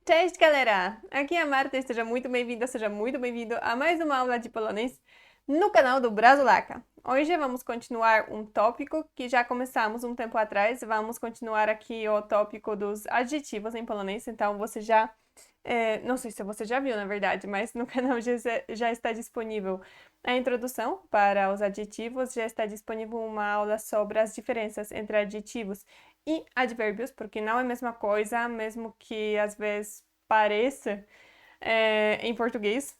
Cześć, galera! Aqui é a Marta e seja muito bem-vinda, seja muito bem-vindo a mais uma aula de polonês no canal do Brasolaca. Hoje vamos continuar um tópico que já começamos um tempo atrás. Vamos continuar aqui o tópico dos adjetivos em polonês. Então, você já... não sei se você já viu, na verdade, mas no canal já está disponível a introdução para os adjetivos. Já está disponível uma aula sobre as diferenças entre adjetivos e advérbios, porque não é a mesma coisa, mesmo que às vezes pareça em português,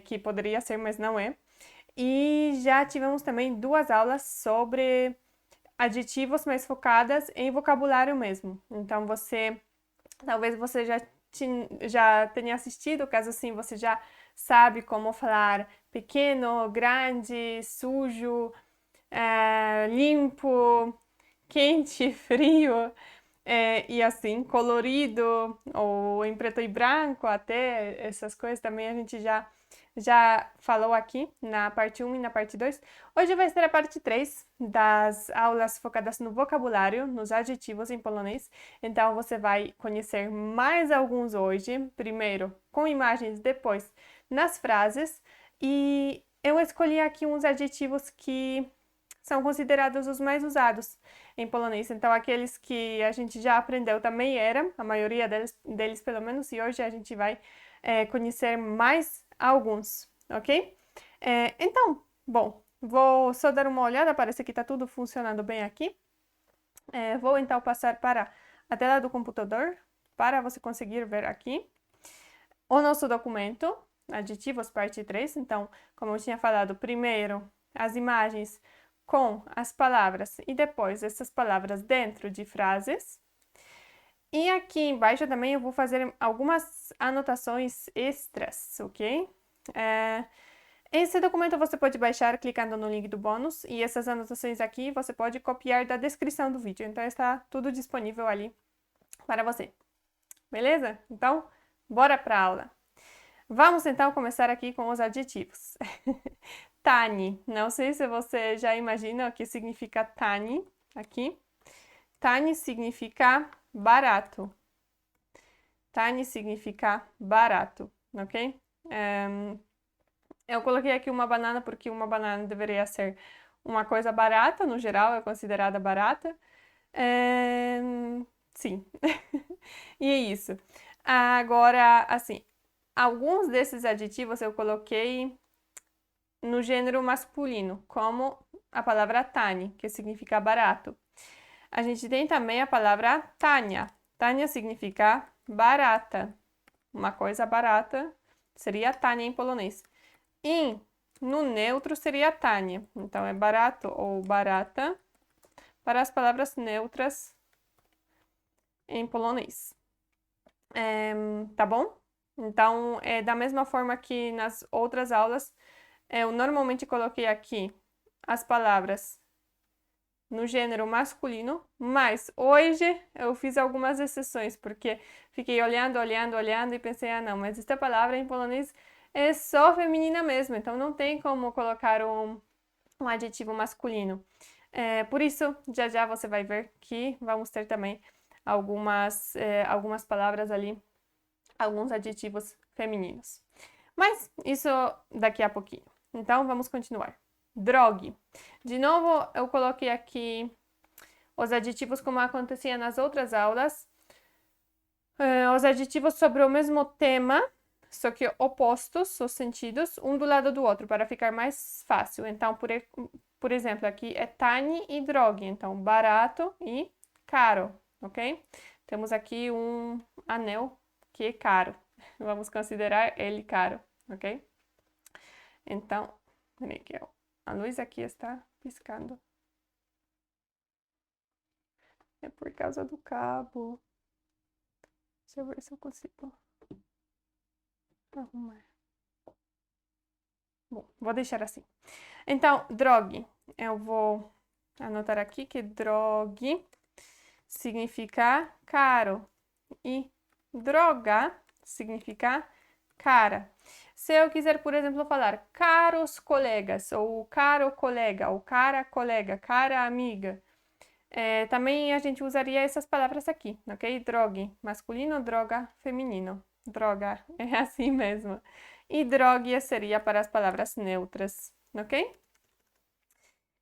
que poderia ser, mas não é. E já tivemos também duas aulas sobre adjetivos mais focadas em vocabulário mesmo. Então, talvez você já tenha assistido, caso assim você já sabe como falar pequeno, grande, sujo, limpo, quente, frio, e assim, colorido, ou em preto e branco, até essas coisas também a gente já falou aqui na parte 1 e na parte 2. Hoje vai ser a parte 3 das aulas focadas no vocabulário, nos adjetivos em polonês. Então, você vai conhecer mais alguns hoje, primeiro com imagens, depois nas frases. E eu escolhi aqui uns adjetivos que são considerados os mais usados em polonês. Então, aqueles que a gente já aprendeu também era, a maioria deles pelo menos, e hoje a gente vai conhecer mais alguns, ok? Então, bom, vou só dar uma olhada, parece que está tudo funcionando bem aqui. Vou então passar para a tela do computador, para você conseguir ver aqui o nosso documento, adjetivos, parte 3. Então, como eu tinha falado, primeiro as imagens com as palavras e depois essas palavras dentro de frases. E aqui embaixo também eu vou fazer algumas anotações extras, ok? Esse documento você pode baixar clicando no link do bônus e essas anotações aqui você pode copiar da descrição do vídeo. Então está tudo disponível ali para você. Beleza? Então, bora para a aula. Vamos então começar aqui com os adjetivos. Tani, não sei se você já imagina o que significa tani aqui. Tani significa barato. Tani significa barato, ok? Eu coloquei aqui uma banana porque uma banana deveria ser uma coisa barata, no geral é considerada barata. Sim. E é isso. Agora, assim, alguns desses adjetivos eu coloquei no gênero masculino, como a palavra tani, que significa barato. A gente tem também a palavra tania. Tania significa barata. Uma coisa barata seria tania em polonês. E no neutro seria tania. Então, é barato ou barata para as palavras neutras em polonês. Tá bom? Então, da mesma forma que nas outras aulas, eu normalmente coloquei aqui as palavras no gênero masculino, mas hoje eu fiz algumas exceções, porque fiquei olhando e pensei, não, mas esta palavra em polonês é só feminina mesmo, então não tem como colocar um adjetivo masculino. Por isso, já você vai ver que vamos ter também algumas palavras ali, alguns adjetivos femininos. Mas isso daqui a pouquinho. Então, vamos continuar. Drogue. De novo, eu coloquei aqui os adjetivos como acontecia nas outras aulas. Os adjetivos sobre o mesmo tema, só que opostos, os sentidos, um do lado do outro, para ficar mais fácil. Então, por exemplo, aqui é tani e drogue. Então, barato e caro, ok? Temos aqui um anel que é caro. Vamos considerar ele caro, ok? Então, peraí que a luz aqui está piscando. É por causa do cabo. Deixa eu ver se eu consigo arrumar. Bom, vou deixar assim. Então, drogue. Eu vou anotar aqui que drogue significa caro e droga significa cara. Se eu quiser, por exemplo, falar caros colegas, ou caro colega, ou cara colega, cara amiga, também a gente usaria essas palavras aqui, ok? Drogue masculino, droga feminino. droga, é assim mesmo. E drogia seria para as palavras neutras, ok?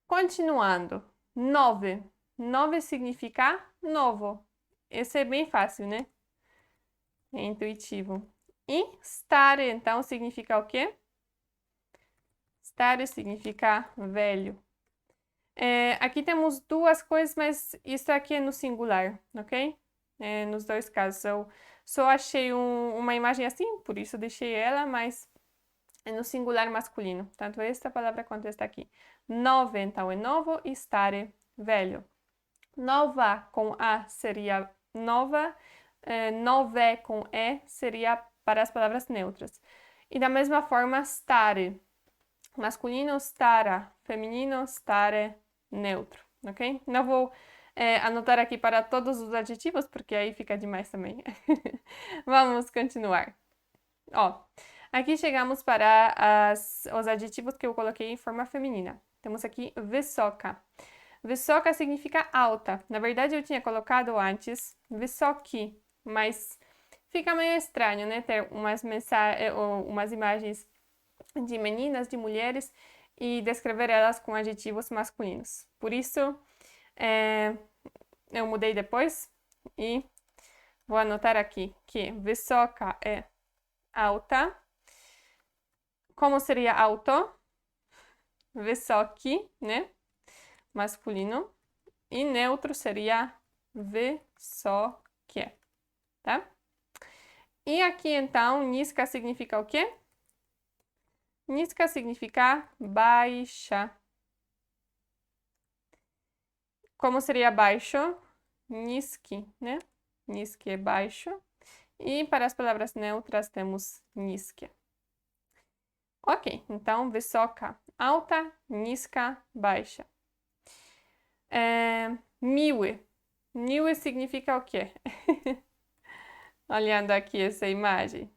Continuando, nove. Nove significa novo. Esse é bem fácil, né? É intuitivo. E stare, então, significa o quê? Stare significa velho. Aqui temos duas coisas, mas isso aqui é no singular, ok? Nos dois casos. Eu só achei uma imagem assim, por isso deixei ela, mas é no singular masculino. Tanto esta palavra quanto esta aqui. Nove, então, é novo e stare, velho. Nova com A seria nova. Nove com E seria para as palavras neutras. E da mesma forma, stare. Masculino, stara. Feminino, stare, neutro, ok? Não vou anotar aqui para todos os adjetivos, porque aí fica demais também. Vamos continuar. Ó, aqui chegamos para os adjetivos que eu coloquei em forma feminina. Temos aqui visoka. Visoka significa alta. Na verdade, eu tinha colocado antes visoki, mas fica meio estranho, né? Ter umas imagens de meninas, de mulheres, e descrever elas com adjetivos masculinos. Por isso, eu mudei depois e vou anotar aqui que visoka é alta. Como seria alto? Visoki, né? Masculino. E neutro seria visokie, tá? E aqui, então, niska significa o quê? Niska significa baixa. Como seria baixo? Niski, né? Niski é baixo. E para as palavras neutras temos niske. Ok, então visoka, alta, niska, baixa. Miły. Miły significa o quê? Olhando aqui essa imagem.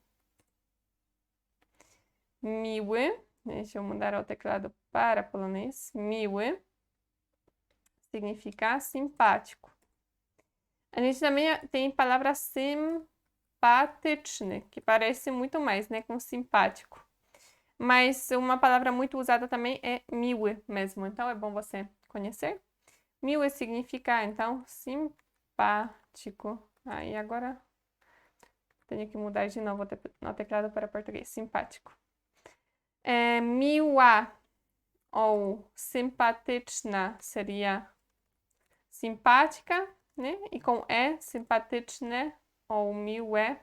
Miły, deixa eu mudar o teclado para polonês. Miły significa simpático. A gente também tem palavra simpatyczny, que parece muito mais, né, com simpático. Mas uma palavra muito usada também é miły mesmo, então é bom você conhecer. Miły significa, então, simpático. E agora tenho que mudar de novo o teclado para português. Simpático. Miła ou sympatyczna seria simpática, né? E com E, sympatyczne ou miłe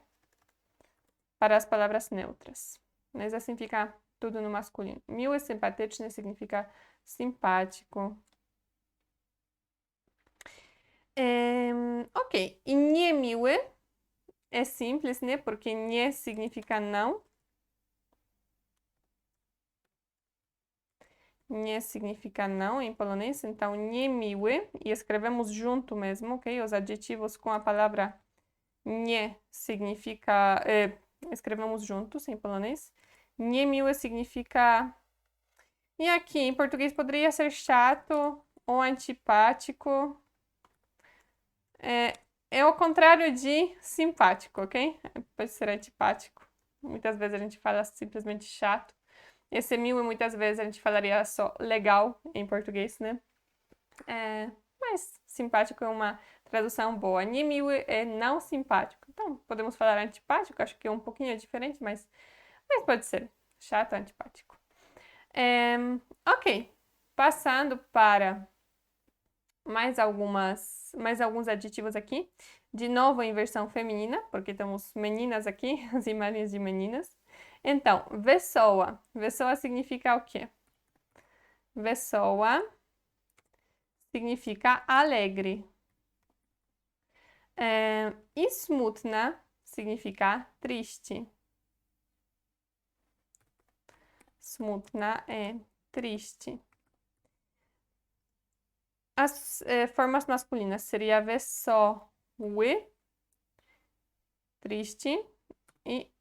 para as palavras neutras. Mas assim fica tudo no masculino. Miły, sympatyczny significa simpático. Ok, e niemiły é simples, né? Porque nie significa não. Nie significa não em polonês, então niemiły, e escrevemos junto mesmo, ok? Os adjetivos com a palavra nie significa, escrevemos juntos em polonês. Niemiły significa, e aqui em português poderia ser chato ou antipático. É o contrário de simpático, ok? Pode ser antipático. Muitas vezes a gente fala simplesmente chato. Esse miły, muitas vezes a gente falaria só legal em português, né? Mas simpático é uma tradução boa. Niemiły é não simpático. Então, podemos falar antipático, acho que é um pouquinho diferente, mas pode ser chato, antipático. Ok, passando para mais alguns adjetivos aqui. De novo em versão feminina, porque temos meninas aqui, as imagens de meninas. Então, wesoła. Wesoła significa o quê? Wesoła significa alegre. E smutna significa triste. Smutna é triste. As formas masculinas seria wesoły, triste, e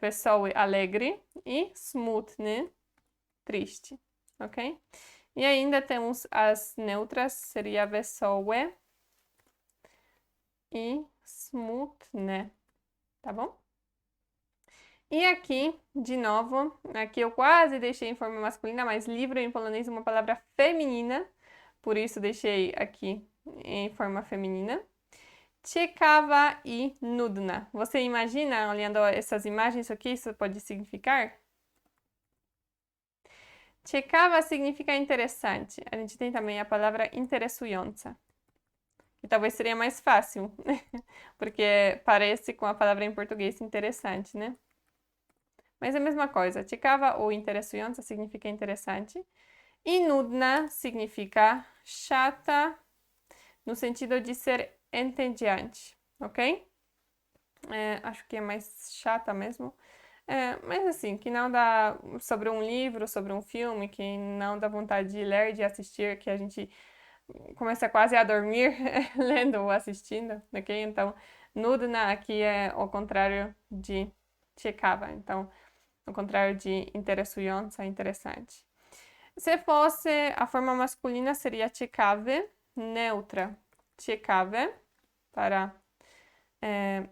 wesoły, alegre, e smutny, triste, ok? E ainda temos as neutras, seria wesołe e smutne, tá bom? E aqui, de novo, aqui eu quase deixei em forma masculina, mas livro em polonês é uma palavra feminina, por isso deixei aqui em forma feminina. Ciekawa e nudna. Você imagina, olhando essas imagens, o que isso pode significar? Ciekawa significa interessante. A gente tem também a palavra interesująca, que talvez seria mais fácil, porque parece com a palavra em português interessante, né? Mas é a mesma coisa. Ciekawa ou interesująca significa interessante. E nudna significa chata, no sentido de ser entediante, ok? Acho que é mais chata mesmo. Mas assim, que não dá sobre um livro, sobre um filme, que não dá vontade de ler, de assistir, que a gente começa quase a dormir lendo ou assistindo, ok? Então, nudna aqui é o contrário de ciekawa. Então, ao contrário de interesująca, interessante. Se fosse a forma masculina, seria ciekawy, neutra. Ciekawe, para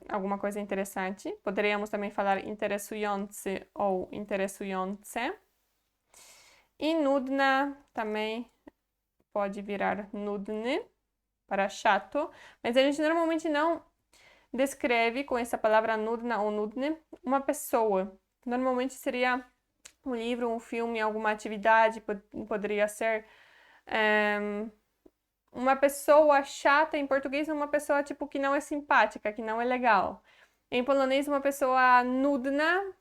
alguma coisa interessante. Poderíamos também falar interesujący ou interesujące. E nudna também pode virar nudny, para chato, mas a gente normalmente não descreve com essa palavra nudna ou nudny uma pessoa. Normalmente seria um livro, um filme, alguma atividade, poderia ser uma pessoa chata em português é uma pessoa tipo que não é simpática, que não é legal. Em polonês, uma pessoa nudna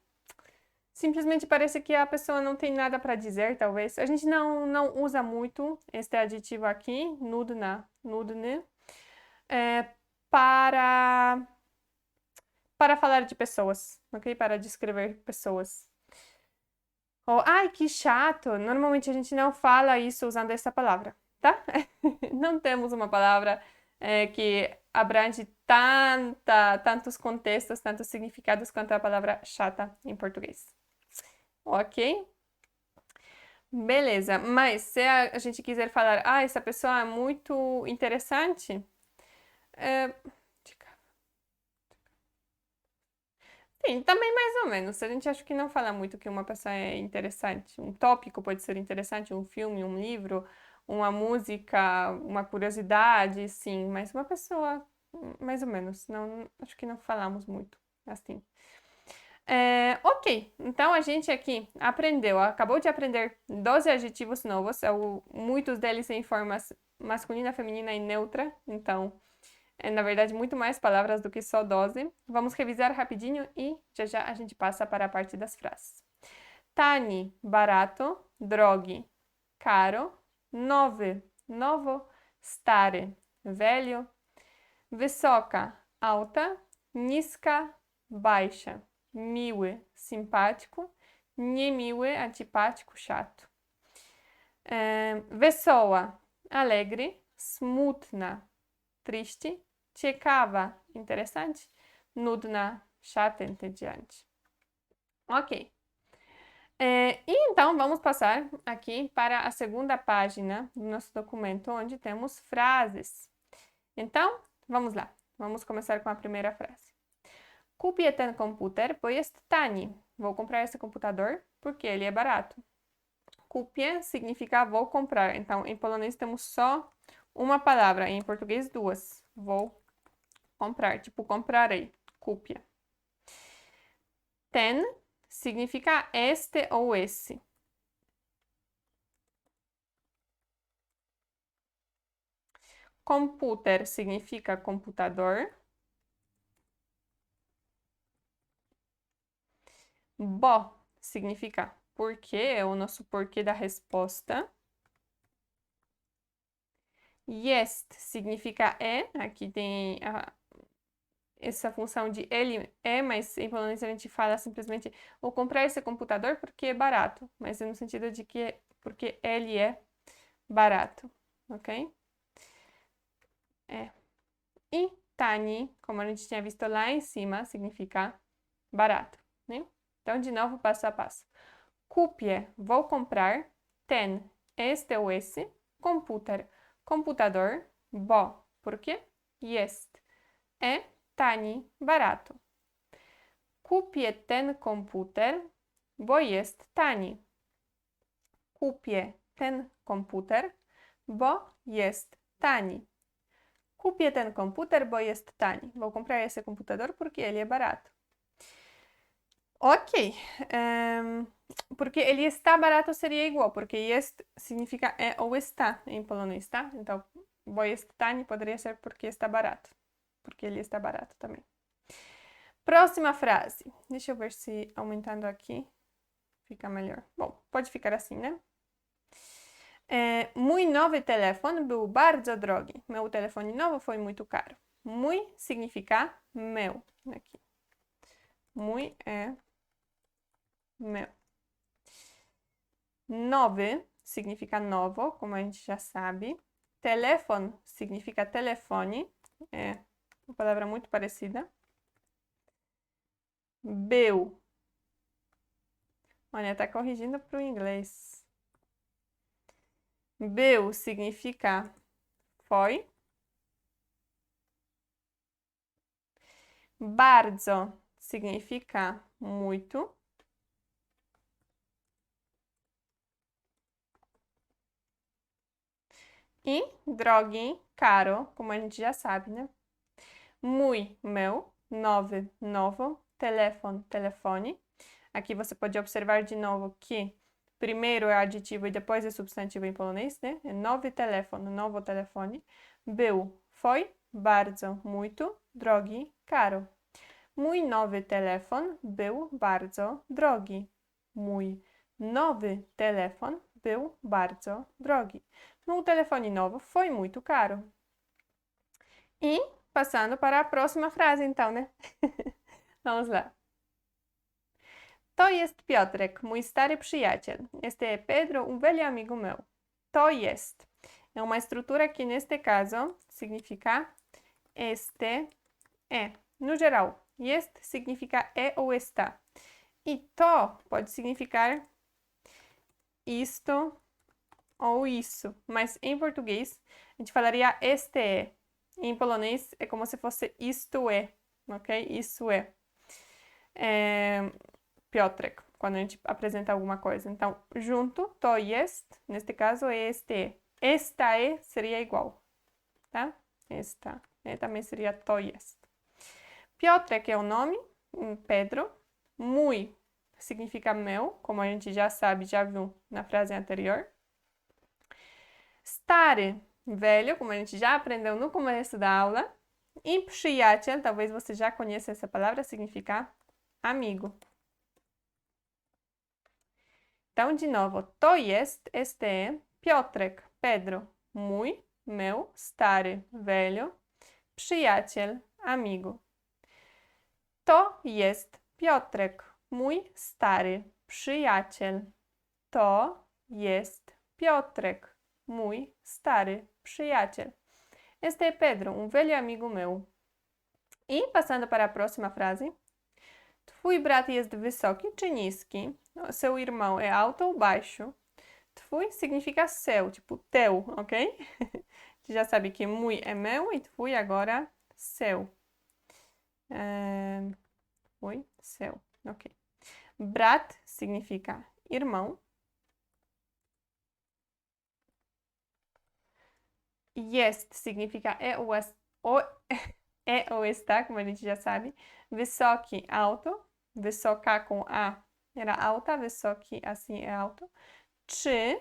simplesmente parece que a pessoa não tem nada para dizer, talvez. A gente não usa muito este adjetivo aqui, nudna, nudny, para falar de pessoas, ok? Para descrever pessoas. Ou, ai, que chato! Normalmente a gente não fala isso usando essa palavra, tá? Não temos uma palavra que abrange tantos contextos, tantos significados quanto a palavra chata em português. Ok? Beleza, mas se a gente quiser falar, ah, essa pessoa é muito interessante, sim, também mais ou menos. A gente acha que não fala muito que uma pessoa é interessante. Um tópico pode ser interessante, um filme, um livro, uma música, uma curiosidade, sim, mas uma pessoa, mais ou menos. Não, acho que não falamos muito assim. Ok, então a gente aqui acabou de aprender 12 adjetivos novos, muitos deles em formas masculina, feminina e neutra, então na verdade, muito mais palavras do que só 12. Vamos revisar rapidinho e já a gente passa para a parte das frases. Tani, barato. Drogi, caro. Nowy, novo. Stary, velho. Wysoka, alta. Niska, baixa. Miły, simpático. Niemiły, antipático, chato. Wesoła, alegre. Smutna, triste. Ciekawa, interessante. Nudna, chata, entediante. Ok. E então, vamos passar aqui para a segunda página do nosso documento, onde temos frases. Então, vamos lá. Vamos começar com a primeira frase. Kupię ten komputer, bo jest tani. Vou comprar esse computador porque ele é barato. Kupię significa vou comprar. Então, em polonês temos só uma palavra, em português duas. Vou comprar, tipo comprarei, kupię. Ten significa este ou esse. Computer significa computador. Bo significa porquê, é o nosso porquê da resposta. Jest significa é, aqui tem essa função de ele é, mas em polonês a gente fala simplesmente vou comprar esse computador porque é barato, mas é no sentido de que porque ele é barato, ok? E tani, como a gente tinha visto lá em cima, significa barato, né? Então, de novo, passo a passo. Kupię, vou comprar. Ten, este ou esse. Komputer, computador. Bo, por quê? Jest, é tani, barato. Kupię ten komputer, bo jest tani. Kupię ten komputer, bo jest tani. Kupię ten computer, bo jest tani. Vou comprar esse computador porque ele é barato. Ok. Porque ele está barato seria igual, porque jest significa é ou está em polonês, tá? Então, bo jest tani poderia ser porque está barato. Porque ele está barato também. Próxima frase. Deixa eu ver se aumentando aqui fica melhor. Bom, pode ficar assim, né? Mój nowy telefon był bardzo drogi. Meu telefone novo foi muito caro. Mój significa meu. Aqui. Mój é meu. Nowy significa novo, como a gente já sabe. Telefon significa telefone. É uma palavra muito parecida. Był. Olha, tá corrigindo para o inglês. Był significa foi. Bardzo significa muito. E drogi, caro, como a gente já sabe, né? Mój, meu. Nowy, novo. Telefon, telefone. Aqui você pode observar de novo que primeiro é adjetivo e depois é substantivo em polonês, né? É nowy telefon, novo telefone. Był, foi. Bardzo, muito. Drogi, caro. Mój nowy telefon był bardzo drogi. Mój nowy telefon był bardzo drogi. Meu telefone novo foi muito caro. E passando para a próxima frase, então, né? Vamos lá. To jest Piotrek, mój stary przyjaciel. Este é Pedro, velho amigo meu. To jest. É uma estrutura que, neste caso, significa este é. No geral, jest significa é ou está. E to pode significar isto ou isso. Mas em português, a gente falaria este é. Em polonês, é como se fosse isto é. Ok? Isso é. Piotrek, quando a gente apresenta alguma coisa. Então, junto, to jest, neste caso é este é. Esta é seria igual, tá? Esta é também seria to jest. Piotrek é o nome, Pedro. Mój significa meu, como a gente já sabe, já viu na frase anterior. Stary, velho, como a gente já aprendeu no começo da aula. E przyjaciel, talvez você já conheça essa palavra, significa amigo. Então, de novo, to jest, este é, Piotrek, Pedro, mój, meu, stary, velho, przyjaciel, amigo. To jest Piotrek, mój stary przyjaciel. To jest Piotrek, mój stary przyjaciel. Este é Pedro, velho amigo meu. E passando para a próxima frase. Twój brat jest wysoki czy niski? Seu irmão é alto ou baixo? Twój significa seu, tipo teu, ok? Você já sabe que mój é meu e twój agora seu. Twój, seu, ok. Brat significa irmão. Jest significa é ou está, como a gente já sabe. Wysoki, alto. Wysoka com A era alta, wysoki assim é alto. Czy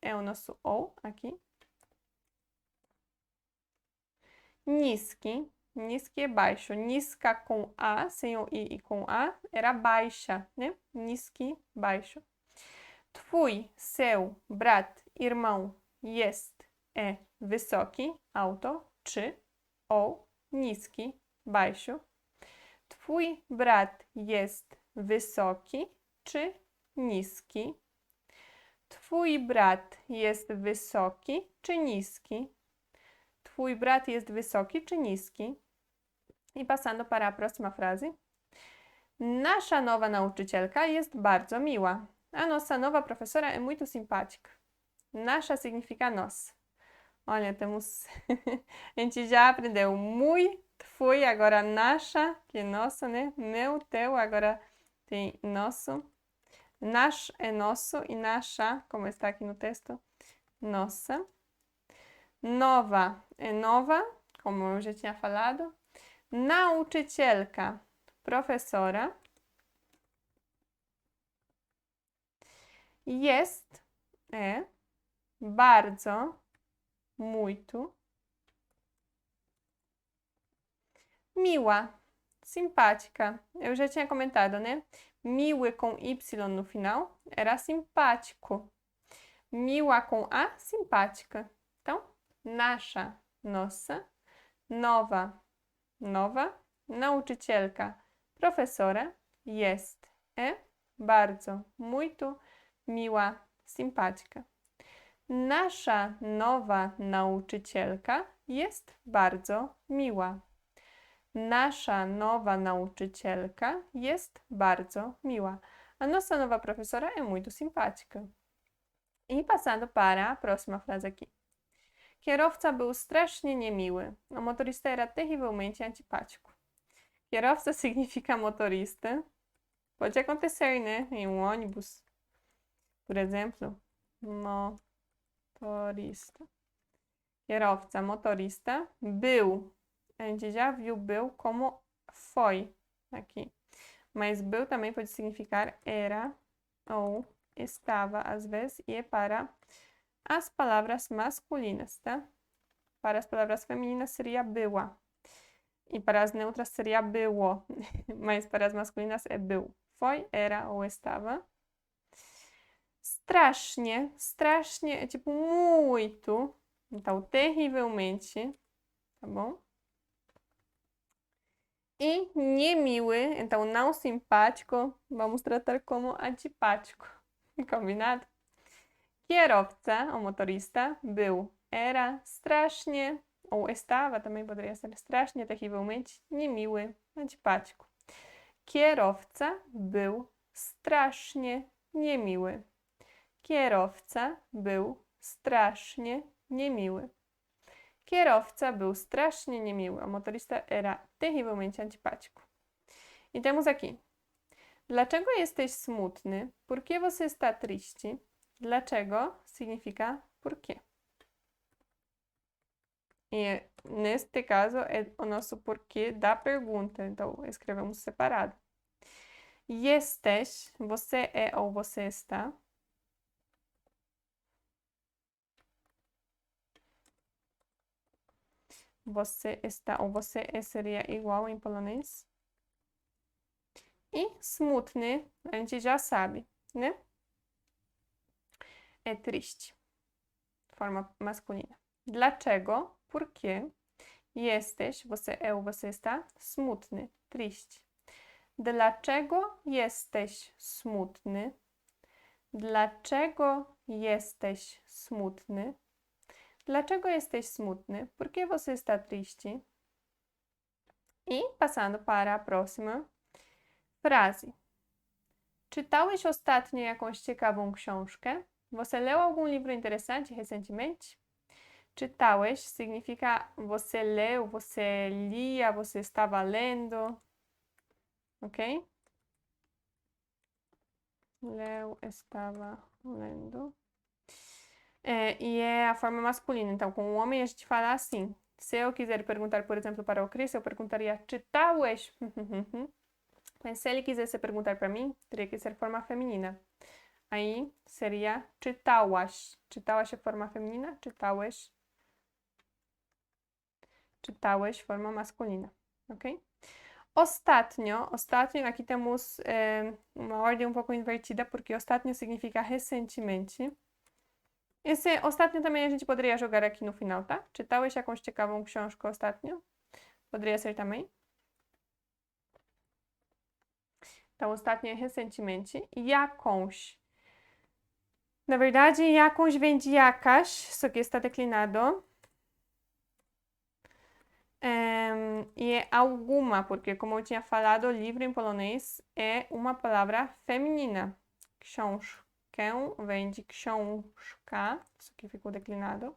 é o nosso O aqui. Niski, niski é baixo. Niska com A, sem o I e com A, era baixa, né? Niski, baixo. Twój, seu, brat, irmão, jest, é wysoki, alto. Czy, O, niski, baixo. Twój brat jest wysoki czy niski? Twój brat jest wysoki czy niski? Twój brat jest wysoki czy niski? I passando para a próxima frase. Nasza nowa nauczycielka jest bardzo miła. A nossa nova professora é muito simpática. Nasza significa nós. Olha, temos... a gente já aprendeu mój, Fui, agora nasza, que é nosso, né? Meu, teu, agora tem nosso. Nasz é nosso e nasza, como está aqui no texto, nossa. Nowa é nova, como eu já tinha falado. Nauczycielka, professora. Jest é bardzo, muito. Miła, simpática. Eu já tinha comentado, né? Miły com Y no final era simpático. Miła com A, simpática. Então, nasza, nossa. Nowa, nowa. Nauczycielka, professora. Jest, é bardzo, muito. Miła, simpática. Nasza nowa nauczycielka jest bardzo miła. Nasza nowa nauczycielka jest bardzo miła. A nossa nova professora é muito simpática. E passando para a próxima frase aqui. Kierowca był strasznie niemiły. O motorista era terrivelmente antipático. Kierowca significa motorista. Pode acontecer, né? Em um ônibus, por exemplo. Motorista. Kierowca, motorista. Był. A gente já viu był como foi aqui. Mas był também pode significar era ou estava, às vezes, e é para as palavras masculinas, tá? Para as palavras femininas seria była. E para as neutras seria było. Mas para as masculinas é był. Foi, era ou estava. Strasznie. Strasznie é tipo muito. Então, terrivelmente. Tá bom? E niemiły, então não simpático, vamos tratar como antipático. Combinado? Kierowca, o motorista, był, era strasznie, ou estava, também poderia ser strasznie, terrivelmente, niemiły, antipático. Kierowca był strasznie niemiły. Kierowca był strasznie niemiły. Kierowca był strasznie niemiły. O motorista era terrivelmente antipático. E temos aqui. Dlaczego jesteś smutny? Por que você está triste? Dlaczego significa por quê. E neste caso é o nosso porquê da pergunta. Então, escrevemos separado. Jesteś, você é ou você está. Você está ou você é seria igual em polonês. E smutny, a gente já sabe, né? É triste. Forma masculina. Dlaczego? Por quê? Jesteś, você é ou você está, smutny, triste. Dlaczego jesteś smutny? Dlaczego jesteś smutny? Dlaczego jesteś smutny? Por que você está triste? E passando para a próxima frase. Czytałeś ostatnio jakąś ciekawą książkę? Você leu algum livro interessante recentemente? Czytałeś significa você leu, você lia, você estava lendo. Ok? Leu, estava lendo. E é a forma masculina. Então, com o homem a gente fala assim. Se eu quiser perguntar, por exemplo, para o Chris, eu perguntaria czytałeś? Mas se ele quisesse perguntar para mim, teria que ser forma feminina. Aí seria czytałaś. Czytałaś é forma feminina, czytałeś. Czytałeś, forma masculina, ok? Ostatnio, aqui temos uma ordem um pouco invertida, porque ostatnio significa recentemente. Esse ostatnio também a gente poderia jogar aqui no final, tá? Czytałeś jakąś ciekawą książkę ostatnio? Poderia ser também. Então, ostatnio é recentemente. Jakąś. Na verdade, jakąś vem de jakaś, só que está declinado. E é alguma, porque como eu tinha falado, o livro em polonês é uma palavra feminina. Książkę vem de książka, isso aqui ficou declinado.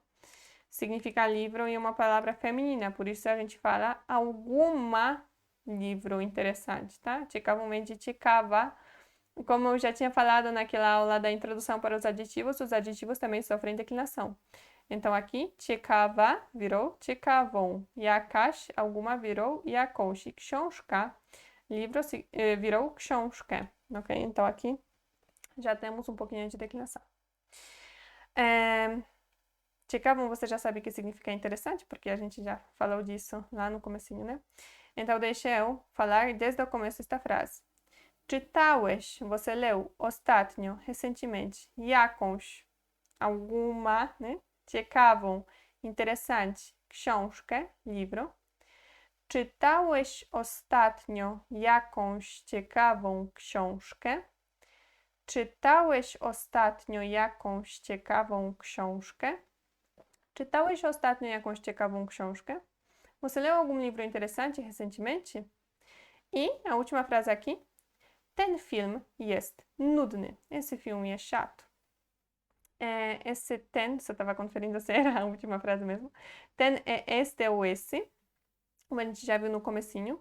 significa livro em uma palavra feminina, por isso a gente fala alguma livro interessante, tá? Ciekawą będzie ciekawa. Como eu já tinha falado naquela aula da introdução para os adjetivos também sofrem declinação. Então aqui, ciekawa virou ciekawą, jakaś, alguma virou jakąś, książka, livro virou książkę, ok? Então aqui já temos um pouquinho de declinação. Ciekawą você já sabe que significa interessante, porque a gente já falou disso lá no comecinho, né? Então deixa eu falar desde o começo esta frase. Czytałeś, você leu, ostatnio, recentemente, jakąś, alguma, né? Ciekawą, interessante, książkę, livro. Czytałeś ostatnio jakąś ciekawą książkę? Czytałeś ostatnio jakąś ciekawą książkę? Czytałeś ostatnio jakąś ciekawą książkę? Você leu algum livro interessante recentemente? E a última frase aqui. Ten film jest nudny. Esse filme é chato. Esse ten, você estava conferindo se era a última frase mesmo. Ten é este ou esse, como a gente já viu no comecinho.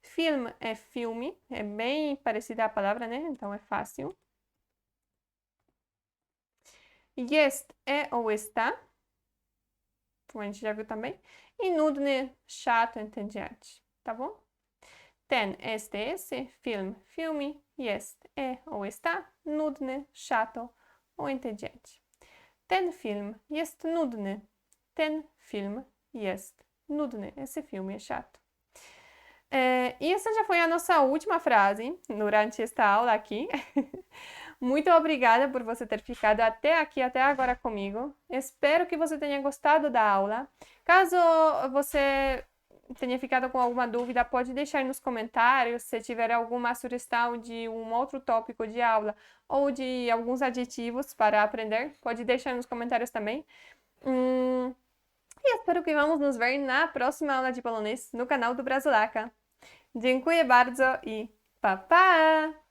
Film é filme, é bem parecida a palavra, né? Então é fácil. Jest é ou está, como a gente já viu também. E nudny, chato, entediante, tá bom? Ten, este, esse, film, filme, jest, é ou está, nudny, chato ou entediante. Ten film jest nudny. Ten film jest nudny. Esse filme é chato. E essa já foi a nossa última frase durante esta aula aqui. Muito obrigada por você ter ficado até aqui, até agora comigo. Espero que você tenha gostado da aula. Caso você tenha ficado com alguma dúvida, pode deixar nos comentários. Se tiver alguma sugestão de um outro tópico de aula ou de alguns adjetivos para aprender, pode deixar nos comentários também. E espero que vamos nos ver na próxima aula de polonês no canal do Brasilaca. Dziękuję bardzo i pa pa!